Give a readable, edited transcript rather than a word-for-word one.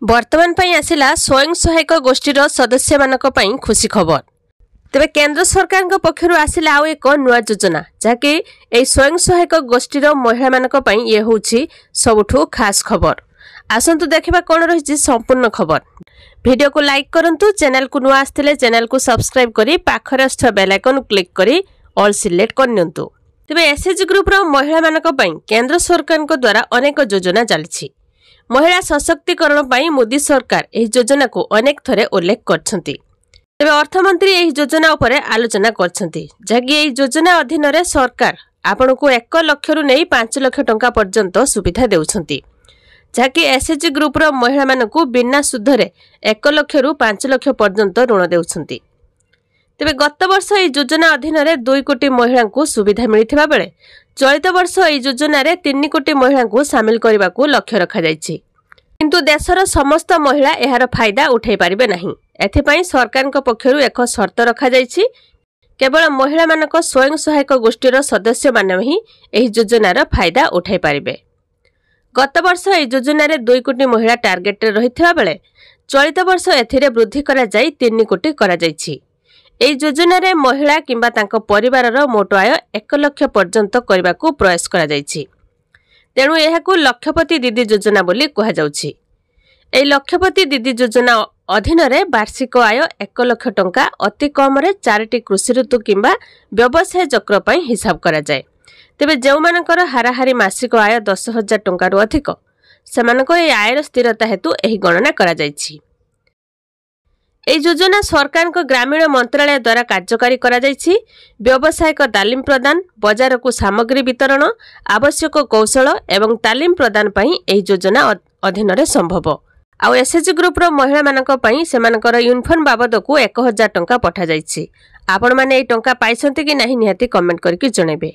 वर्तमान पई आसिला स्वयं सहायक गोष्ठीर सदस्य मानक पई खुशी खबर। तेबे केंद्र सरकार पक्षर आसिला आउ एक नुआ योजना जहाँकि ए स्वयं सहायक गोष्ठीर महिला मानक पई ये होछि सबुठु खास खबर। आसंतु देखिबा कोन रहिछि संपूर्ण खबर। वीडियो को लाइक करंतु, चैनल को नुआ आस्थिले चैनल को सब्सक्राइब करी पाखरे अस्थ बेल आइकन क्लिक करी ऑल सिलेक्ट करनियंतु। तेबे एसएचजी ग्रुप रो महिला मानक पई केंद्र सरकार को द्वारा अनेक योजना चलिछि। महिला सशक्तिकरण पई मोदी सरकार एही योजना को अनेक थरे उल्लेख करछंती। तेबे अर्थमंत्री एही योजना उपरे आलोचना करछंती जहाँकि एही योजना अधीन रे सरकार आपनको 1 लाख रु नै 5 लाख टंका पर्यंत सुविधा देउछंती, जहाँकि एसएचजी ग्रुप रो महिला मानकु बिना सुधरे 1 लाख रु 5 लाख पर्यंत ऋण देउछंती। तेबे गत वर्ष एही योजना अधीन रे 2 कोटी महिला को सुविधा मिलिथिबा बेले चलित वर्ष एही योजना रे 3 कोटी महिला को शामिल करबा को लक्ष्य रखा जायछि। किंतु देशर समस्त महिला एहार फायदा उठाई पारिबे नाही। एथिपई सरकार पक्षरु एक शर्त रखा जायछि, केवल महिला मानक स्वयं सहायक गोष्ठीर सदस्य माने ही एही योजनार फायदा उठाई पारिबे। गत वर्ष एही योजना रे 2 कोटी महिला टार्गेट रे रहिथिबा बेले चलित वर्ष एथिरे वृद्धि करा जाई 3 कोटी करा जायछि। एही योजना रे महिला किंबा तांको परिवारर मोट आय 1 लाख पर्यंत करबा को प्रयास करा जायछि। तेणु एहाकु लक्षपति दीदी योजना बोली कहा जाउछि। एही लक्षपति दीदी योजना अधीन रे वार्षिक आय 1 लाख टंका अति कम रे 4टी कृषि ऋतु किंबा व्यवसाय चक्र पई हिसाब करा जाय। तेबे जेउ मानकर हाराहारी मासिक आय 10,000 टंका रु अधिक सेमानकर एही आयर स्थिरता हेतु एही गणना करा जायछि। एही योजना सरकार को ग्रामीण मंत्रालय द्वारा कार्यकारी करा जायछि। व्यवसायिक तालीम प्रदान, बाजार को सामग्री वितरण, आवश्यक कौशल एवं तालीम प्रदान पई एही योजना अधीन रे संभव। आउ एसएचजी ग्रुप रो महिला मानक पई सेमानकर यूनिफॉर्म बाबद को 1000 टंका पठा जायछि। आपण माने एही टंका पाइसंती कि नाही निहाती कमेंट करके जणेबे।